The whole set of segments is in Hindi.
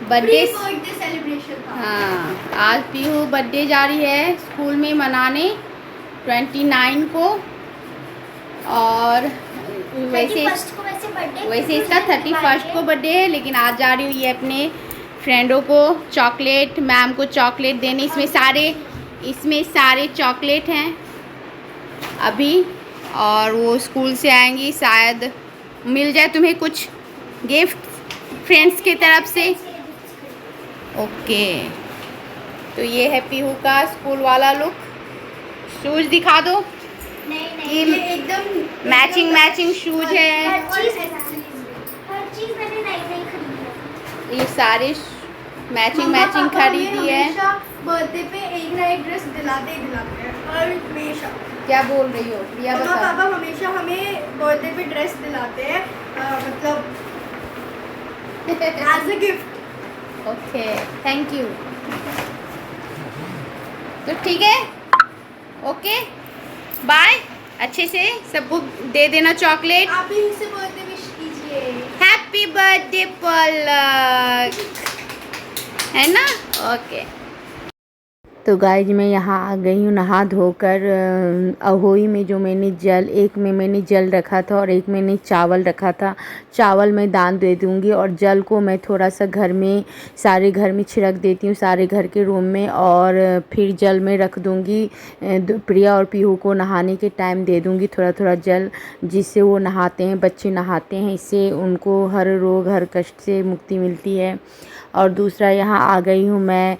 बर्थडे सेलिब्रेशन था। हाँ, आज पीहू बर्थडे जा रही है स्कूल में मनाने 29 को। और वैसे इसका 31 को बर्थडे है, लेकिन आज जा रही हुई है अपने फ्रेंडों को चॉकलेट, मैम को चॉकलेट देने। इसमें सारे चॉकलेट हैं अभी, और वो स्कूल से आएंगी, शायद मिल जाए तुम्हें कुछ गिफ्ट फ्रेंड्स की तरफ से। ओके, तो ये है पीहू का स्कूल वाला लुक। शूज दिखा दो। नहीं, ये एकदम मैचिंग शूज है। हर चीज मैंने नई खरीदी है। ये सारे मैचिंग खरीदी है। बर्थडे पे एक ना एक ड्रेस दिलाते हैं और हमेशा। क्या बोल रही हो प्रिया? बताओ। पापा हमेशा हमें बर्थडे पे ड्रेस दिलाते हैं, मतलब as a gift. Okay, thank you. तो ठीक है, ओके बाय। अच्छे से सबको दे देना चॉकलेट। आप भी इसे बर्थडे विश कीजिए। हैप्पी बर्थडे पलक, है ना? ओके। तो गाइज मैं यहाँ आ गई हूँ नहा धोकर। अहोई में जो मैंने एक में मैंने जल रखा था और एक मैंने चावल रखा था। चावल मैं दान दे दूँगी और जल को मैं थोड़ा सा सारे घर में छिड़क देती हूँ, सारे घर के रूम में, और फिर जल में रख दूँगी। प्रिया और पीहू को नहाने के टाइम दे दूँगी थोड़ा थोड़ा जल, जिससे वो नहाते हैं, बच्चे नहाते हैं, इससे उनको हर रोग हर कष्ट से मुक्ति मिलती है। और दूसरा यहाँ आ गई हूँ मैं,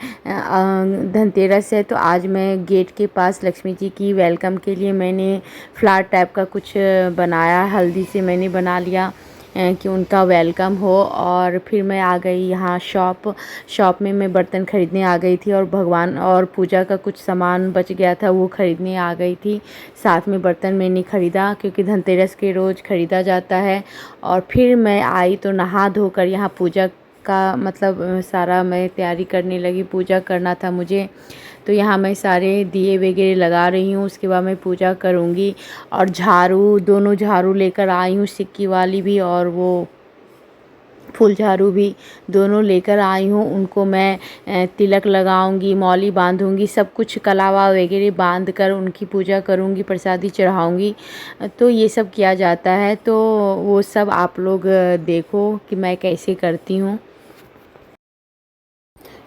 धनतेरस है तो आज मैं गेट के पास लक्ष्मी जी की वेलकम के लिए मैंने फ्लावर टाइप का कुछ बनाया, हल्दी से मैंने बना लिया कि उनका वेलकम हो। और फिर मैं आ गई यहाँ शॉप में मैं बर्तन ख़रीदने आ गई थी, और भगवान और पूजा का कुछ सामान बच गया था वो ख़रीदने आ गई थी। साथ में बर्तन मैंने ख़रीदा क्योंकि धनतेरस के रोज़ ख़रीदा जाता है। और फिर मैं आई तो नहा धोकर यहाँ पूजा का मतलब सारा मैं तैयारी करने लगी, पूजा करना था मुझे। तो यहाँ मैं सारे दिए वगैरह लगा रही हूँ, उसके बाद मैं पूजा करूँगी। और दोनों झाड़ू लेकर आई हूँ, सिक्की वाली भी और वो फूल झाड़ू भी दोनों लेकर आई हूँ। उनको मैं तिलक लगाऊंगी, मौली बांधूंगी, सब कुछ कलावा वगैरह बांध कर उनकी पूजा करूंगी, प्रसादी चढ़ाऊंगी। तो ये सब किया जाता है, तो वो सब आप लोग देखो कि मैं कैसे करती हूँ।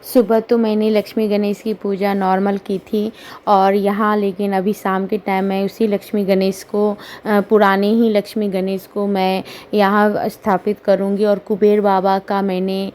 सुबह तो मैंने लक्ष्मी गणेश की पूजा नॉर्मल की थी, और यहाँ लेकिन अभी शाम के टाइम मैं उसी लक्ष्मी गणेश को, पुराने ही लक्ष्मी गणेश को मैं यहाँ स्थापित करूँगी। और कुबेर बाबा का मैंने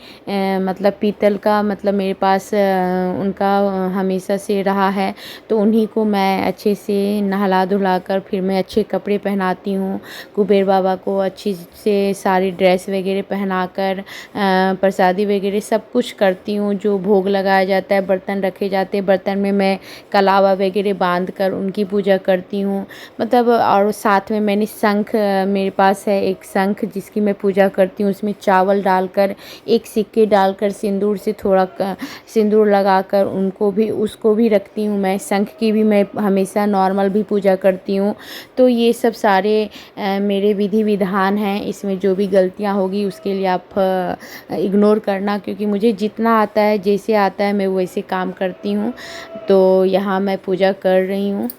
मतलब पीतल का, मतलब मेरे पास उनका हमेशा से रहा है, तो उन्हीं को मैं अच्छे से नहला धुला कर फिर मैं अच्छे कपड़े पहनाती हूँ। कुबेर बाबा को अच्छी से सारी ड्रेस वगैरह पहना कर प्रसादी वगैरह सब कुछ करती हूँ। जो भोग लगाया जाता है, बर्तन रखे जाते हैं, बर्तन में मैं कलावा वगैरह बांध कर उनकी पूजा करती हूँ। मतलब और साथ में मैंने शंख, मेरे पास है एक शंख जिसकी मैं पूजा करती हूँ। उसमें चावल डालकर, एक सिक्के डालकर, सिंदूर से थोड़ा सिंदूर लगाकर उसको भी रखती हूँ मैं। शंख की भी मैं हमेशा नॉर्मल भी पूजा करती हूँ। तो ये सब सारे मेरे विधि विधान हैं। इसमें जो भी गलतियाँ होगी उसके लिए आप इग्नोर करना, क्योंकि मुझे जितना आता है, जैसे आता है, मैं वैसे काम करती हूँ। तो यहाँ मैं पूजा कर रही हूँ।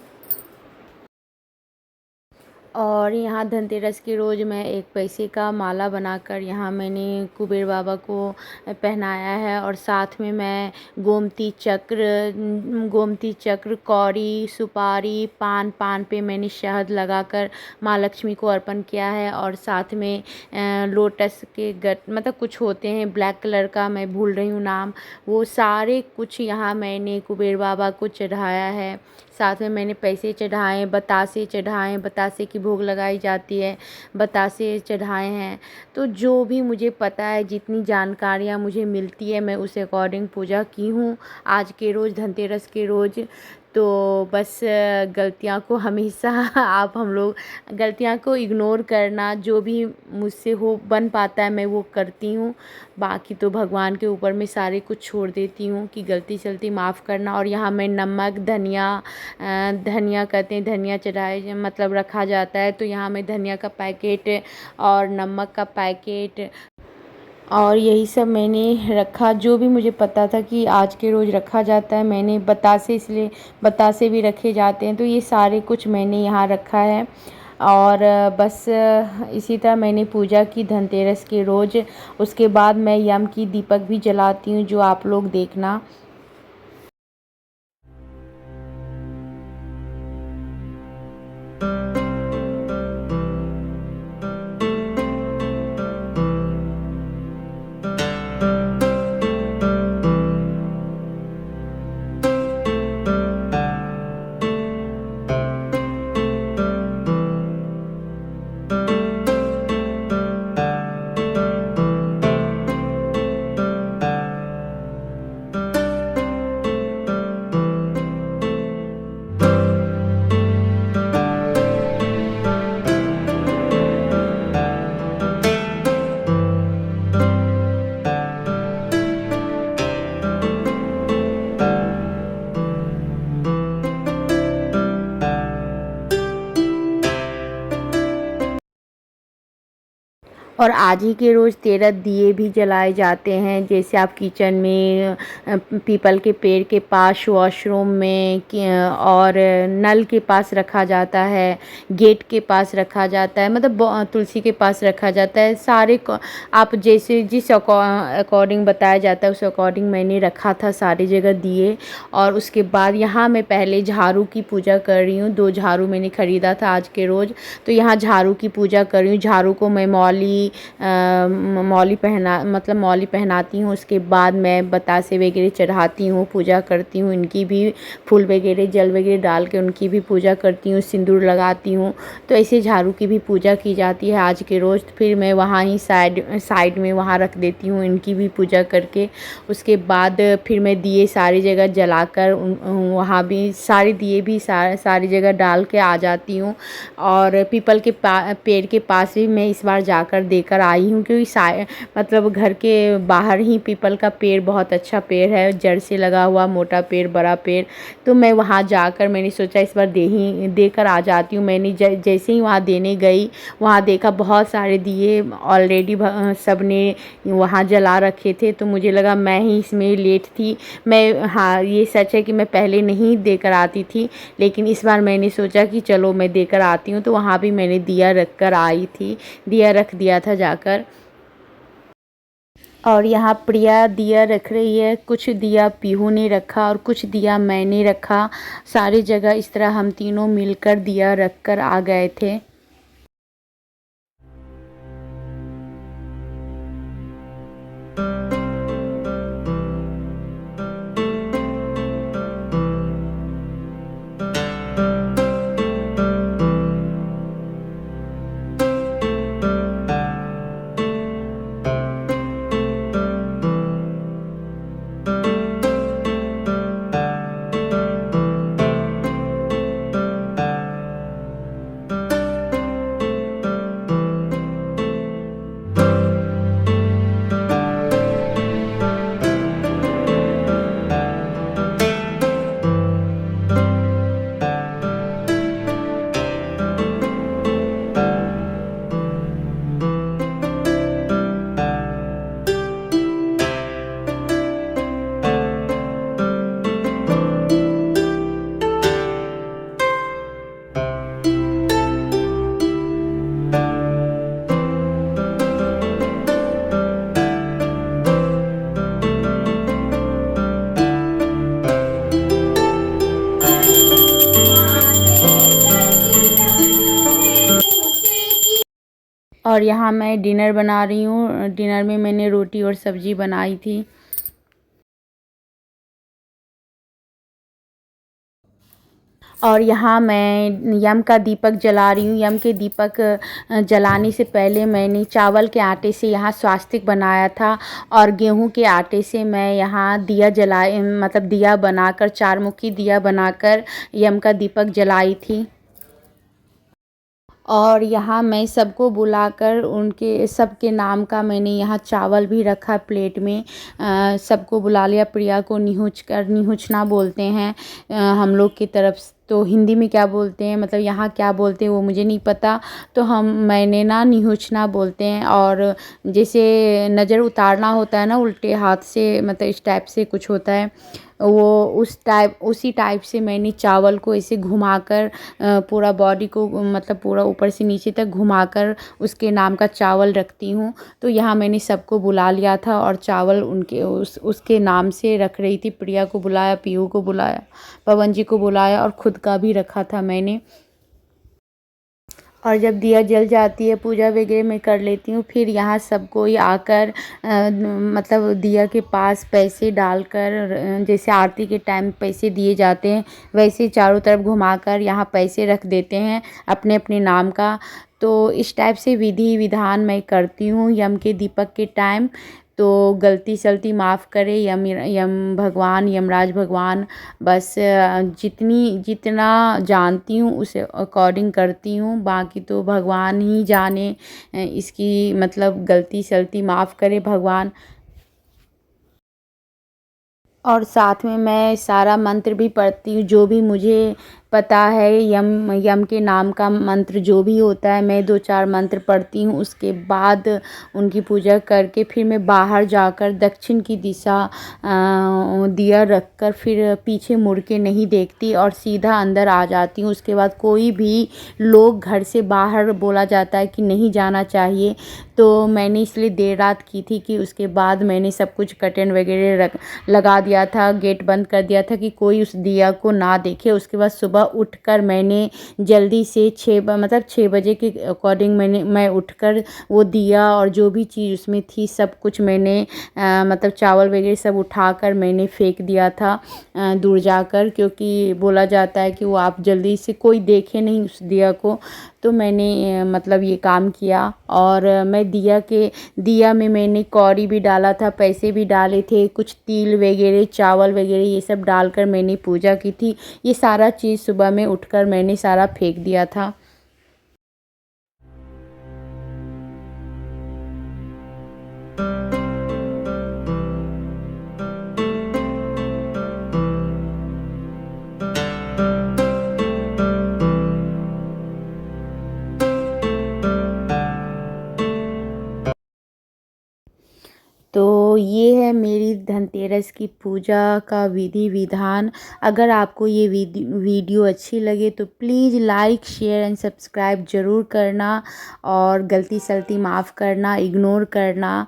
और यहाँ धनतेरस के रोज़ मैं एक पैसे का माला बनाकर यहाँ मैंने कुबेर बाबा को पहनाया है। और साथ में मैं गोमती चक्र, कौड़ी, सुपारी, पान पे मैंने शहद लगाकर माँ लक्ष्मी को अर्पण किया है। और साथ में लोटस के मतलब कुछ होते हैं ब्लैक कलर का, मैं भूल रही हूँ नाम, वो सारे कुछ यहाँ मैंने कुबेर बाबा को चढ़ाया है। साथ में मैंने पैसे चढ़ाए, बतासे की भोग लगाई जाती है, बतासे चढ़ाए हैं। तो जो भी मुझे पता है, जितनी जानकारियाँ मुझे मिलती है, मैं उस अकॉर्डिंग पूजा की हूँ आज के रोज़, धनतेरस के रोज़। तो बस गलतियाँ को हमेशा हम लोग गलतियाँ को इग्नोर करना, जो भी मुझसे बन पाता है मैं वो करती हूँ। बाकी तो भगवान के ऊपर मैं सारे कुछ छोड़ देती हूँ कि गलती सलती माफ़ करना। और यहाँ मैं नमक, धनिया कहते हैं, धनिया चढ़ाए मतलब रखा जाता है, तो यहाँ मैं धनिया का पैकेट और नमक का पैकेट और यही सब मैंने रखा, जो भी मुझे पता था कि आज के रोज़ रखा जाता है। मैंने बतासे, इसलिए बतासे भी रखे जाते हैं, तो ये सारे कुछ मैंने यहाँ रखा है। और बस इसी तरह मैंने पूजा की धनतेरस के रोज़। उसके बाद मैं यम की दीपक भी जलाती हूँ, जो आप लोग देखना। और आज ही के रोज़ 13 दिए भी जलाए जाते हैं। जैसे आप किचन में, पीपल के पेड़ के पास, वॉशरूम में, और नल के पास रखा जाता है, गेट के पास रखा जाता है, मतलब तुलसी के पास रखा जाता है। सारे आप जैसे जिस अकॉर्डिंग बताया जाता है, उस अकॉर्डिंग मैंने रखा था सारी जगह दिए। और उसके बाद यहाँ मैं पहले झाड़ू की पूजा कर रही हूँ। 2 झाड़ू मैंने ख़रीदा था आज के रोज़, तो यहाँ झाड़ू की पूजा कर रही हूँ। झाड़ू को मैं मौली पहनाती हूँ। उसके बाद मैं बतासे वगैरह चढ़ाती हूँ, पूजा करती हूँ। इनकी भी फूल वगैरह, जल वगैरह डाल के उनकी भी पूजा करती हूँ, सिंदूर लगाती हूँ। तो ऐसे झाड़ू की भी पूजा की जाती है आज के रोज़। फिर मैं वहाँ ही साइड में वहाँ रख देती हूँ, इनकी भी पूजा करके। उसके बाद फिर मैं दिए सारी जगह जलाकर वहाँ भी सारे दिए भी सारी जगह डाल के आ जाती हूँ। और पीपल के पेड़ के पास भी मैं इस बार जाकर देकर आई हूँ, क्योंकि मतलब घर के बाहर ही पीपल का पेड़ बहुत अच्छा पेड़ है, जड़ से लगा हुआ, मोटा पेड़, बड़ा पेड़। तो मैं वहाँ जाकर मैंने सोचा इस बार देकर आ जाती हूँ। मैंने जैसे ही वहाँ देने गई, वहाँ देखा बहुत सारे दिए ऑलरेडी सब ने वहाँ जला रखे थे। तो मुझे लगा मैं ही इसमें लेट थी। हाँ, ये सच है कि मैं पहले नहीं देकर आती थी, लेकिन इस बार मैंने सोचा कि चलो मैं देकर आती हूँ। तो वहाँ भी मैंने दिया रख कर आई थी, दिया रख दिया था जाकर। और यहाँ प्रिया दिया रख रही है। कुछ दिया पीहू ने रखा और कुछ दिया मैंने रखा। सारी जगह इस तरह हम तीनों मिलकर दिया रख कर आ गए थे। और यहाँ मैं डिनर बना रही हूँ। डिनर में मैंने रोटी और सब्ज़ी बनाई थी। और यहाँ मैं यम का दीपक जला रही हूँ। यम के दीपक जलाने से पहले मैंने चावल के आटे से यहाँ स्वास्तिक बनाया था, और गेहूं के आटे से मैं यहाँ दिया बनाकर, 4 मुखी दिया बनाकर यम का दीपक जलाई थी। और यहाँ मैं सबको बुलाकर उनके सबके नाम का मैंने यहाँ चावल भी रखा प्लेट में। सबको बुला लिया। प्रिया को निहुचना बोलते हैं हम लोग की तरफ तो हिंदी में क्या बोलते हैं, मतलब यहाँ क्या बोलते हैं वो मुझे नहीं पता। तो मैंने ना निहुचना बोलते हैं, और जैसे नज़र उतारना होता है ना उल्टे हाथ से, मतलब इस टाइप से कुछ होता है, वो उसी टाइप से मैंने चावल को ऐसे घुमाकर पूरा बॉडी को, मतलब पूरा ऊपर से नीचे तक घुमाकर उसके नाम का चावल रखती हूँ। तो यहाँ मैंने सबको बुला लिया था और चावल उनके उसके नाम से रख रही थी। प्रिया को बुलाया, पीहू को बुलाया, पवन जी को बुलाया, और खुद का भी रखा था मैंने। और जब दिया जल जाती है, पूजा वगैरह मैं कर लेती हूँ, फिर यहाँ सब कोई आकर मतलब दिया के पास पैसे डालकर, जैसे आरती के टाइम पैसे दिए जाते हैं वैसे चारों तरफ घुमाकर यहाँ पैसे रख देते हैं अपने अपने नाम का। तो इस टाइप से विधि विधान मैं करती हूँ यम के दीपक के टाइम। तो गलती सलती माफ़ करे यम भगवान, यमराज भगवान। बस जितना जानती हूँ उसे अकॉर्डिंग करती हूँ, बाकी तो भगवान ही जाने। इसकी मतलब गलती सलती माफ़ करे भगवान। और साथ में मैं सारा मंत्र भी पढ़ती हूँ जो भी मुझे पता है। यम के नाम का मंत्र जो भी होता है, मैं 2-4 मंत्र पढ़ती हूँ। उसके बाद उनकी पूजा करके फिर मैं बाहर जाकर दक्षिण की दिशा दिया रखकर फिर पीछे मुड़ के नहीं देखती और सीधा अंदर आ जाती हूँ। उसके बाद कोई भी लोग घर से बाहर बोला जाता है कि नहीं जाना चाहिए, तो मैंने इसलिए देर रात की थी कि उसके बाद मैंने सब कुछ कर्टेन वगैरह लगा दिया था, गेट बंद कर दिया था कि कोई उस दिया को ना देखे। उसके बाद सुबह उठकर मैंने जल्दी से 6 बजे के अकॉर्डिंग मैं उठकर वो दिया और जो भी चीज़ उसमें थी सब कुछ मैंने मतलब चावल वगैरह सब उठाकर मैंने फेंक दिया था दूर जाकर, क्योंकि बोला जाता है कि वो आप जल्दी से कोई देखे नहीं उस दिया को। तो मैंने मतलब ये काम किया। और मैं दिया में मैंने कौड़ी भी डाला था, पैसे भी डाले थे, कुछ तिल वगैरह, चावल वगैरह ये सब डालकर मैंने पूजा की थी। ये सारा चीज़ सुबह में उठकर मैंने सारा फेंक दिया था। तो ये है मेरी धनतेरस की पूजा का विधि विधान। अगर आपको ये वीडियो अच्छी लगे तो please like, share and subscribe ज़रूर करना, और गलती सलती माफ़ करना, इग्नोर करना।